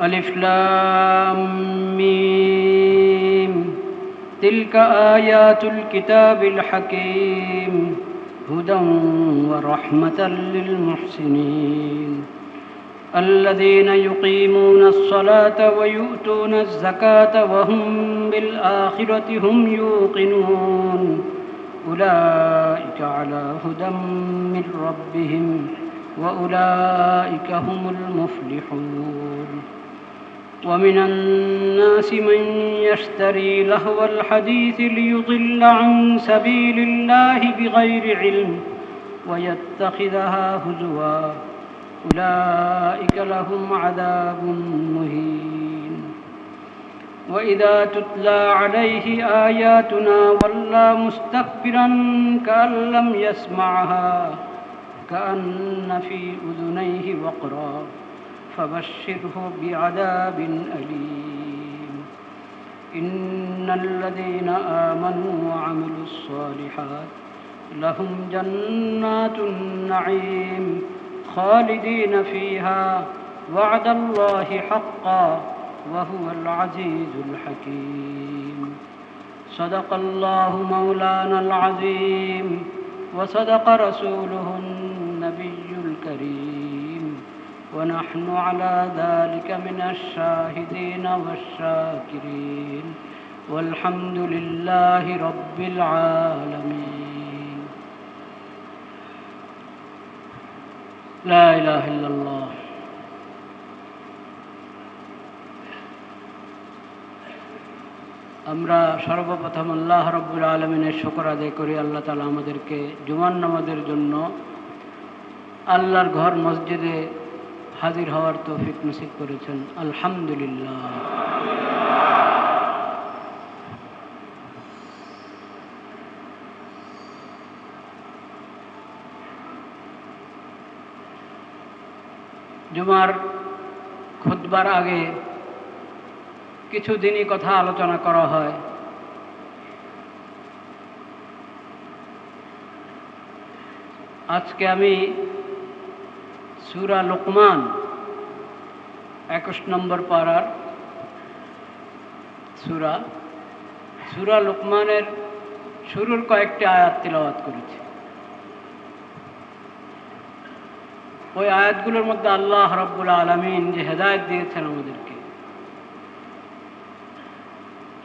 ألف لام ميم تلك آيات الكتاب الحكيم هدى ورحمة للمحسنين الذين يقيمون الصلاة ويؤتون الزكاة وهم بالآخرة هم يوقنون أولئك على هدى من ربهم وأولئك هم المفلحون ومن الناس من يشتري لهو الحديث ليضل عن سبيل الله بغير علم ويتخذها هزوا أولئك لهم عذاب مهين وإذا تتلى عليه آياتنا ولى مستكبرا كأن لم يسمعها كأن في أذنيه وقرا فبشره بعذاب أليم إن الذين آمنوا وعملوا الصالحات لهم جنات النعيم خالدين فيها وعد الله حقا وهو العزيز الحكيم صدق الله مولانا العظيم وصدق رسوله النبي الكريم ونحن على ذلك من الشاهدين والشاكرين والحمد لله رب العالمين لا إله إلا الله আমরা সর্বপ্রথম আল্লাহ রব্বুল আলামিনের শুকর আদায় করি। আল্লাহ তাআলা আমাদেরকে জুমার নামাজের জন্য আল্লাহর ঘর মসজিদে হাজির হওয়ার তৌফিক নসিব করেছেন, আলহামদুলিল্লাহ। জুমার খুতবার আগে কিছু দিনই কথা আলোচনা করা হয়। আজকে আমি সূরা লুকমান 21 নম্বর পারার সূরা লুকমানের শুরুর কয়েকটি আয়াত তিলাওয়াত করেছি। ওই আয়াতগুলোর মধ্যে আল্লাহ রাব্বুল আলামিন যে হেদায়েত দিয়েছেন আমাদেরকে,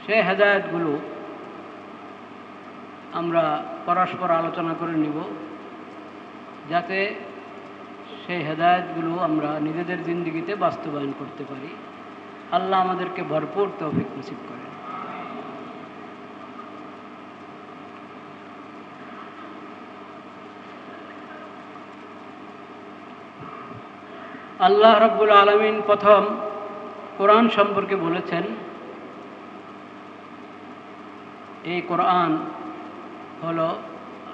সেই হেদায়েতগুলো আমরা পরস্পর আলোচনা করে নিব, যাতে সেই হেদায়েতগুলো আমরা নিজেদের জিন্দেগিতে বাস্তবায়ন করতে পারি। আল্লাহ আমাদেরকে ভরপুর তৌফিক নসিব করেন। আল্লাহ রাব্বুল আলামিন প্রথম কোরআন সম্পর্কে বলেছেন, এই কোরআন হলো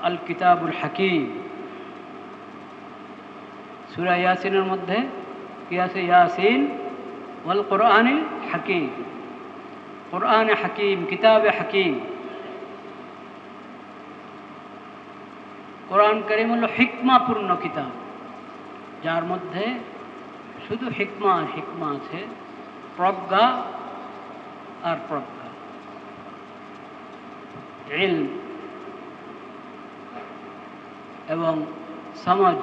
আল কিতাবুল হাকিম। সূরা ইয়াসিনের মধ্যে কি আছে? ইয়াসিন ওয়াল কোরআনিল হাকিম, কোরআনে হাকিম, কিতাবে হাকিম। কোরআন কারীম হলো হিকমাপূর্ণ কিতাব, যার মধ্যে শুধু হিকমা আছে, প্রজ্ঞা আর প্রজ্ঞা, ইলম এবং সমাজ,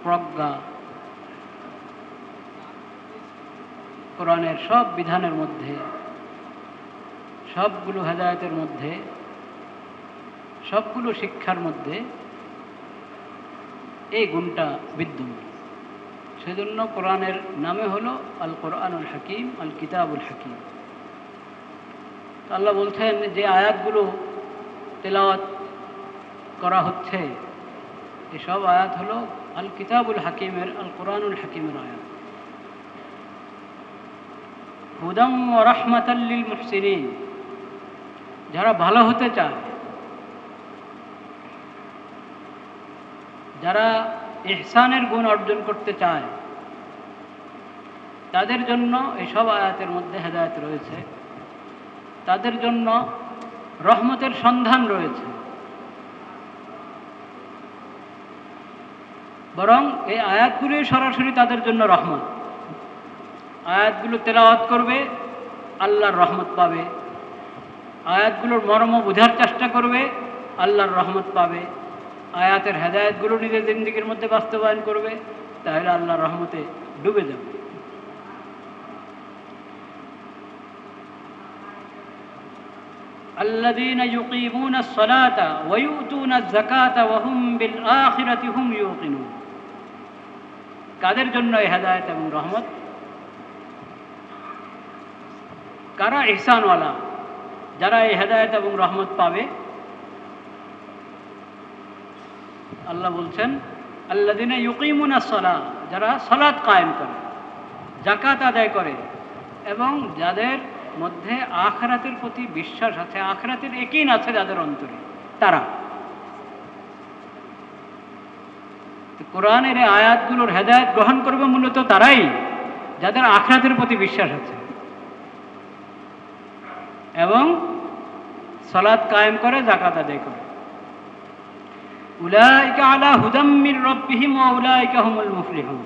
প্রজ্ঞা। কোরআনের সব বিধানের মধ্যে, সবগুলো হেদায়েতের মধ্যে, সবগুলো শিক্ষার মধ্যে এই গুণটা বিদ্যমান। সেজন্য কোরআনের নামে হলো আল কোরআনুল হাকিম, আল কিতাবুল হাকিম। আল্লাহ বলছেন যে আয়াতগুলো তেলাওয়াত করা হচ্ছে, এসব আয়াত হলো আল কিতাবুল হাকিমের, আল কোরআনুল হাকিমের আয়াত। হুদাম ওয়া রাহমাতাল লিল মুহসিনিন, যারা ভালো হতে চায়, যারা ইহসানের গুণ অর্জন করতে চায়, তাদের জন্য এসব আয়াতের মধ্যে হেদায়েত রয়েছে, তাদের জন্য রহমতের সন্ধান রয়েছে। বরং এই আয়াতগুলি সরাসরি তাদের জন্য রহমত। আয়াতগুলো তেলাওয়াত করবে, আল্লাহর রহমত পাবে। আয়াতগুলোর মর্ম বোঝার চেষ্টা করবে, আল্লাহর রহমত পাবে। আয়াতের হেদায়েতগুলো নিজের জিন্দেগির মধ্যে বাস্তবায়ন করবে, তাহলে আল্লাহর রহমতে ডুবে যাবে। الذين يقيمون الصلاة ويؤتون الزكاة وهم بالآخرة هم يوقنون। কাদের জন্য এই হেদায়েত এবং রহমত? কারা ইহসানওয়ালা, যারা এই হেদায়েত এবং রহমত পাবে? আল্লাহ বলছেন আল্লাযীনা ইউকিমুনাস সালাহ, যারা সালাত কায়েম করে, যাকাত আদায় করে, এবং যাদের মধ্যে আখিরাতের প্রতি বিশ্বাস আছে, আখিরাতের ইয়াকিন আছে যাদের অন্তরে, তারা। কোরআনের এই আয়াতগুলোর হেদায়েত গ্রহণ করবে মূলত তারাই, যাদের আখিরাতের প্রতি বিশ্বাস আছে এবং সালাত কায়েম করে, যাকাত আদায় করে। উলাইকা আলা হুদাম মির রাব্বিহিম ওয়া উলাইকা হুমুল মুফলিহুন।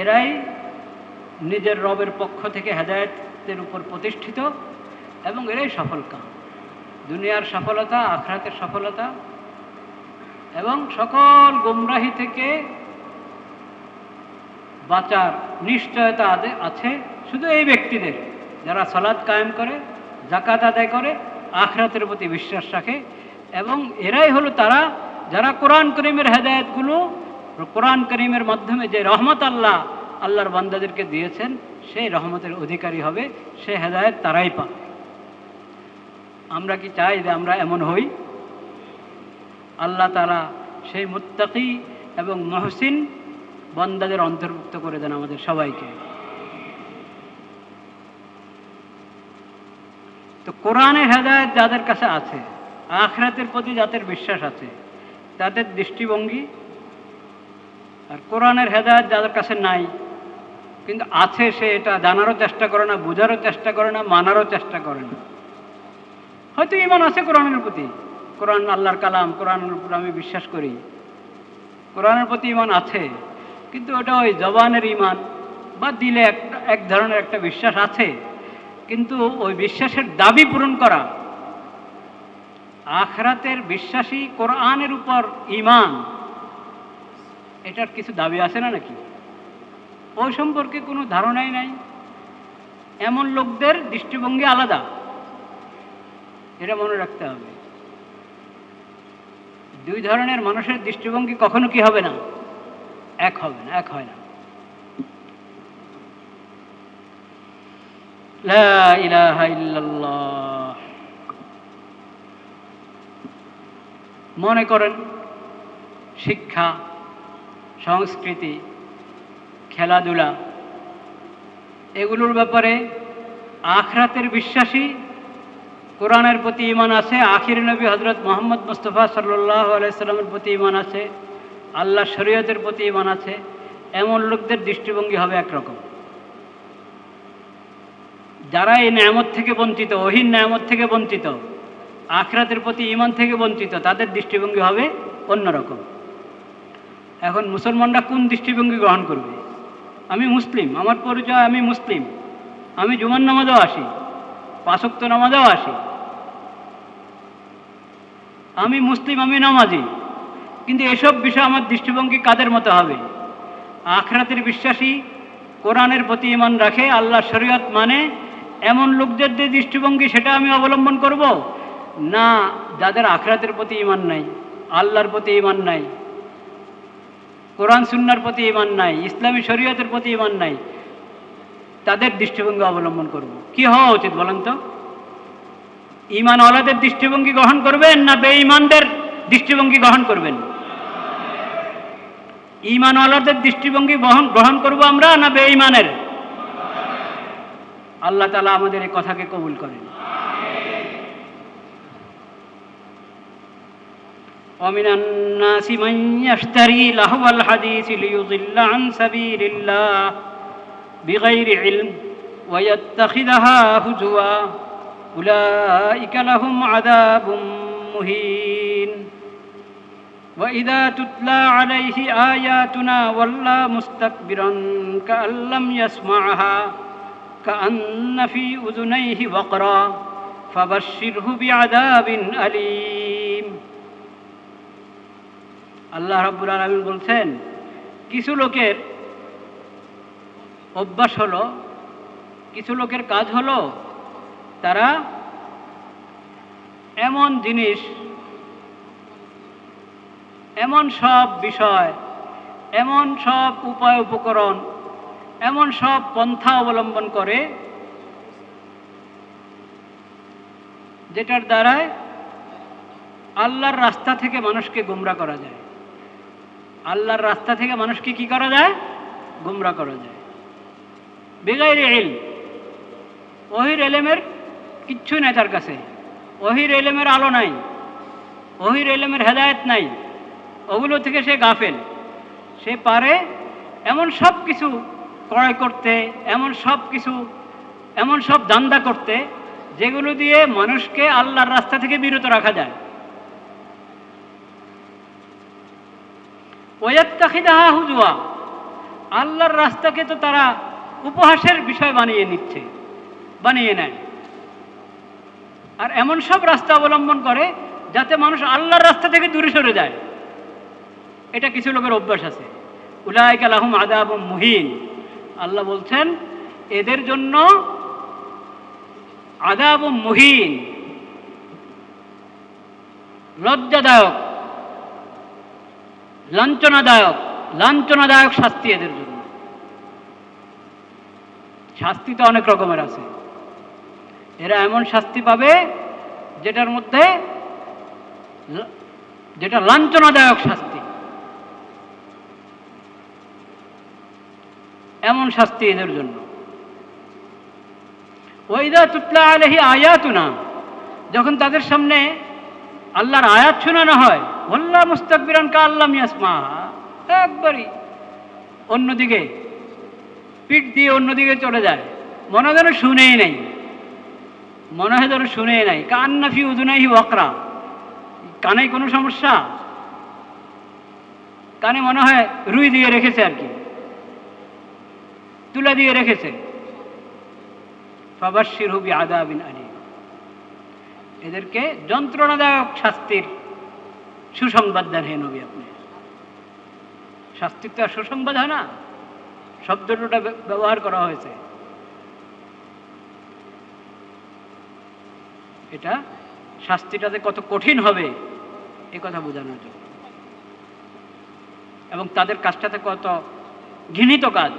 এরাই নিজের রবের পক্ষ থেকে হেদায়েতের উপর প্রতিষ্ঠিত এবং এরাই সফলকাম। দুনিয়ার সফলতা, আখিরাতের সফলতা এবং সকল গোমরাহি থেকে বাঁচার নিশ্চয়তা আছে শুধু এই ব্যক্তিদের, যারা সালাত কায়েম করে, যাকাত আদায় করে, আখিরাতের প্রতি বিশ্বাস রাখে। এবং এরাই হলো তারা যারা কোরআন করিমের হেদায়েতগুলো, কোরআন করিমের মাধ্যমে যে রহমত আল্লাহর বান্দাদেরকে দিয়েছেন, সেই রহমতের অধিকারী হবে, সে হেদায়েত তারাই পাবে। আমরা কি চাই যে আমরা এমন হই? আল্লাহ তাআলা সেই মুত্তাকি এবং মুহসিন বান্দাদের অন্তর্ভুক্ত করে দেন আমাদের সবাইকে। তো কোরআনের হেদায়েত যাদের কাছে আছে, আখিরাতের প্রতি যাদের বিশ্বাস আছে, তাদের দৃষ্টিভঙ্গি, আর কোরআনের হেদায়েত যাদের কাছে নাই কিন্তু আছে, সে এটা জানারও চেষ্টা করে না, বোঝারও চেষ্টা করে না, মানারও চেষ্টা করে না। হয়তো ঈমান আছে কোরআনের প্রতি, কোরআন আল্লাহর কালাম, কোরআনের উপর আমি বিশ্বাস করি, কোরআনের প্রতি ঈমান আছে, কিন্তু ওটা ওই জবানের ঈমান বা দিলে এক ধরনের একটা বিশ্বাস আছে, কিন্তু ওই বিশ্বাসের দাবি পূরণ করা, আখিরাতের বিশ্বাসী, কোরআনের উপর ঈমান, এটার কিছু দাবি আছে না নাকি? ওই সম্পর্কে কোনো ধারণাই নাই, এমন লোকদের দৃষ্টিভঙ্গি আলাদা, এটা মনে রাখতে হবে। দুই ধরনের মানুষের দৃষ্টিভঙ্গি কখনো কি হবে না? এক হবে না, এক হয় না। লা ইলাহা ইল্লাল্লাহ। মনে করেন শিক্ষা, সংস্কৃতি, খেলাধুলা, এগুলোর ব্যাপারে আখিরাতের বিশ্বাসী, কোরআনের প্রতি ঈমান আছে, আখির নবী হযরত মুহাম্মদ মুস্তাফা সাল্লাল্লাহু আলাইহি সাল্লামের প্রতি ঈমান আছে, আল্লাহর শরীয়তের প্রতি ঈমান আছে, এমন লোকদের দৃষ্টিভঙ্গি হবে একরকম। যারা এই নেয়ামত থেকে বঞ্চিত, ওহীর নেয়ামত থেকে বঞ্চিত, আখিরাতের প্রতি ঈমান থেকে বঞ্চিত, তাদের দৃষ্টিভঙ্গি হবে অন্যরকম। এখন মুসলমানরা কোন দৃষ্টিভঙ্গি গ্রহণ করবে? আমি মুসলিম, আমার পরিচয় আমি মুসলিম, আমি জুমার নামাজেও আসি, 5 ওয়াক্ত নামাজেও আসি, আমি মুসলিম, আমি নামাজি, কিন্তু এসব বিষয়ে আমার দৃষ্টিভঙ্গি কাদের মতো হবে? আখিরাতের বিশ্বাসী, কোরআনের প্রতি ঈমান রাখে, আল্লাহর শরীয়ত মানে এমন লোকদের যে দৃষ্টিভঙ্গি, সেটা আমি অবলম্বন করব? না যাদের আখিরাতের প্রতি ঈমান নাই, আল্লাহর প্রতি ঈমান নাই, কোরআন সুন্নাহর প্রতি ঈমান নাই, ইসলামী শরীয়তের প্রতি ঈমান নাই, তাদের দৃষ্টিভঙ্গি অবলম্বন করব? কি হওয়া উচিত বলেন তো? ঈমানওয়ালাদের দৃষ্টিভঙ্গি গ্রহণ করবেন না বেঈমানদের দৃষ্টিভঙ্গি গ্রহণ করবেন? ঈমানওয়ালাদের দৃষ্টিভঙ্গি গ্রহণ করব আমরা না বেঈমানের? আল্লাহ তাআলা আমাদের এই কথাকে কবুল করেন। ومن الناس من يشتري لهو الحديث ليضل عن سبيل الله بغير علم ويتخذها هزوا أولئك لهم عذاب مهين। وإذا تتلى عليه آياتنا ولى مستكبرا كأن لم يسمعها كأن في أذنيه وقرا فبشره بعذاب أليم আল্লাহ রাব্বুল আলামিন বলছেন, কিছু লোকের অভ্যাস হলো, কিছু লোকের কাজ হলো, তারা এমন জিনিস, এমন সব বিষয়, এমন সব উপায় উপকরণ, এমন সব পন্থা অবলম্বন করে যেটার দ্বারায় আল্লাহর রাস্তা থেকে মানুষকে গোমরা করা যায়। আল্লাহর রাস্তা থেকে মানুষকে কি করা যায়? গোমরা করা যায়। বেগাইরে ইলম, ওহির এলেমের কিচ্ছু নাই তার কাছে, ওহির এলেমের আলো নাই, ওহির এলেমের হেদায়েত নাই, ওগুলো থেকে সে গাফেল। সে পারে এমন সব কিছু ক্রয় করতে, এমন সব কিছু, এমন সব দান্দা করতে যেগুলো দিয়ে মানুষকে আল্লাহর রাস্তা থেকে বিরত রাখা যায়। ওয়াত্তাখিদাহা হুজুয়া, আল্লাহর রাস্তাকে তো তারা উপহাসের বিষয় বানিয়ে নিচ্ছে, বানিয়ে নেয়। আর এমন সব রাস্তা অবলম্বন করে যাতে মানুষ আল্লাহর রাস্তা থেকে দূরে সরে যায়। এটা কিছু লোকের অভ্যাস আছে। উলাইকা লাহুম আযাবুম মুহিন, আল্লাহ বলছেন এদের জন্য আযাবুম মুহিন, লজ্জাদায়ক, লাঞ্ছনাদায়ক, লাঞ্ছনাদায়ক শাস্তি এদের জন্য। শাস্তি তো অনেক রকমের আছে, এরা এমন শাস্তি পাবে যেটার মধ্যে, যেটা লাঞ্ছনাদায়ক শাস্তি, এমন শাস্তি এদের জন্য। ওয়াইদা তুতলা আলাইহি আয়াতুনা, যখন তাদের সামনে আল্লাহর আয়াত শোনানো হয়, ওয়াল্লা মুস্তাকবিরান কাআন লাম ইয়াসমাহা, একবারই অন্যদিকে পিঠ দিয়ে অন্যদিকে চলে যায়, মনে যেন শুনেই নাই, মনে হয় যেন শুনেই নাই। কান্না ফি উযুনাইহি ওয়াকরা, কানে কোনো সমস্যা, কানে মনে হয় রুই দিয়ে রেখেছে, আর কি তুলা দিয়ে রেখেছে। ফাবাশশিরহু বিআযাবিন আলীম, এদেরকে যন্ত্রণাদায়ক শাস্তির সুসংবাদ দেন হে নবী আপনি। শাস্তির তো আর সুসংবাদ হয় না, শব্দটা ব্যবহার করা হয়েছে। এটা শাস্তিটাতে কত কঠিন হবে এ কথা বোঝানোর জন্য, এবং তাদের কাজটাতে কত ঘৃণিত কাজ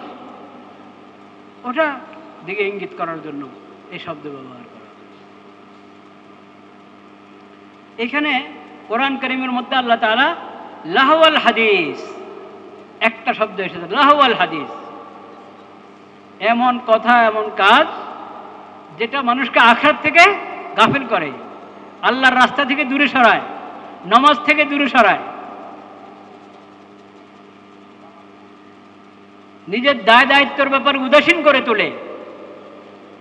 ওটা দিকে ইঙ্গিত করার জন্য এই শব্দ ব্যবহার করা। এখানে কোরআন কারীমের মধ্যে আল্লাহ তাআলা লাহওয়াল হাদিস, একটা শব্দ এসেছে, লাহওয়াল হাদিস, এমন কথা, এমন কাজ যেটা মানুষকে আখিরাত থেকে গাফিল করে, আল্লাহর রাস্তা থেকে দূরে সরায়, নামাজ থেকে দূরে সরায়, নিজের দায় দায়িত্বের ব্যাপারে উদাসীন করে তোলে।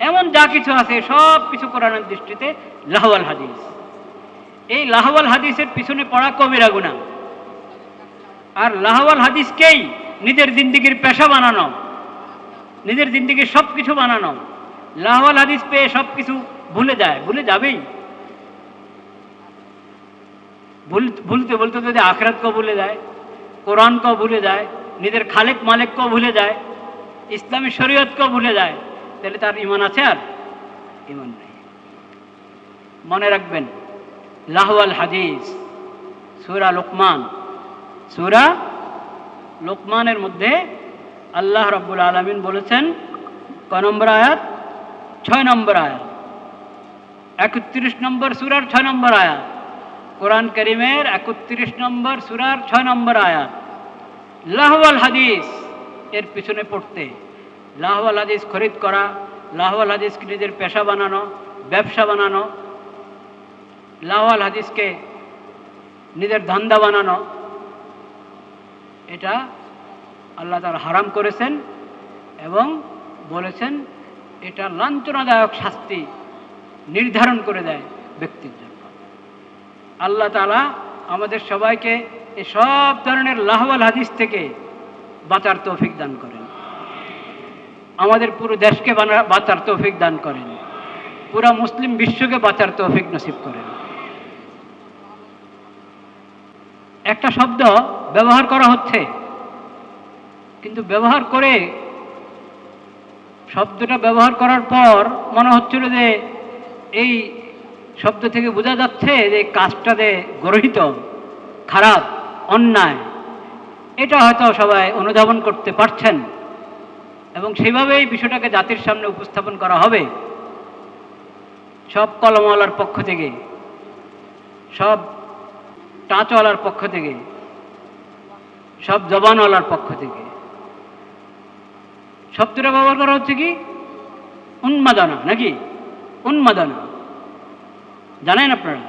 এমন যা কিছু আছে সব কিছু কোরআনের দৃষ্টিতে লাহওয়াল হাদিস। এই লাহওয়াল হাদিসের পিছনে পড়া কবিরা গুনাহ। আর লাহওয়াল হাদিসকেই নিজের জিন্দেগির পেশা বানানো, নিজের জিন্দেগির সব কিছু বানানো। লাহওয়াল হাদিস পেয়ে সব কিছু ভুলে যায়, ভুলে যাবেই। ভুলতে বলতে যদি আখিরাতকেও ভুলে যায়, কোরআনকেও ভুলে যায়, নিজের খালেক মালিককেও ভুলে যায়, ইসলামী শরীয়তকেও ভুলে যায়, তাহলে তার ঈমান আছে? আর ঈমান নেই। মনে রাখবেন, লাহওয়াল হাদিস, সূরা লুকমান, সূরা লুকমানের মধ্যে আল্লাহ রাব্বুল আলামিন বলেছেন, ক নম্বর আয়াত? 6 নম্বর আয়াত, 31 নম্বর সূরার 6 নম্বর আয়াত, কোরআন কারীমের 31 নম্বর সূরার 6 নম্বর আয়াত। লাহওয়াল হাদিস এর পিছনে পড়তে, লাহওয়াল হাদিস খরিদ করা, লাহওয়াল হাদিসকে নিজের পেশা বানানো, ব্যবসা বানানো, লাহওয়াল হাদিসকে নিজের ধান্দা বানানো, এটা আল্লাহ তাআলা হারাম করেছেন এবং বলেছেন এটা লাঞ্ছনাদায়ক শাস্তি নির্ধারণ করে দেয় ব্যক্তির জন্য। আল্লাহ তাআলা আমাদের সবাইকে এই সব ধরনের লাহওয়াল হাদিস থেকে বাঁচার তৌফিক দান করেন। আমাদের পুরো দেশকে বাঁচার তৌফিক দান করেন। পুরা মুসলিম বিশ্বকে বাঁচার তৌফিক নসিব করেন। একটা শব্দ ব্যবহার করা হচ্ছে, কিন্তু ব্যবহার করে শব্দটা ব্যবহার করার পর মনে হচ্ছিল যে এই শব্দ থেকে বোঝা যাচ্ছে যে কাজটাতে গর্হিত, খারাপ, অন্যায়। এটা হয়তো সবাই অনুধাবন করতে পারছেন এবং সেভাবেই বিষয়টাকে জাতির সামনে উপস্থাপন করা হবে। সব কলমওয়ালার পক্ষ থেকে, সব টাচওয়ালার পক্ষ থেকে, সব জবানওয়ালার পক্ষ থেকে শব্দটা ব্যবহার করা হচ্ছে কি? উন্মাদনা, নাকি? উন্মাদনা জানেন আপনারা?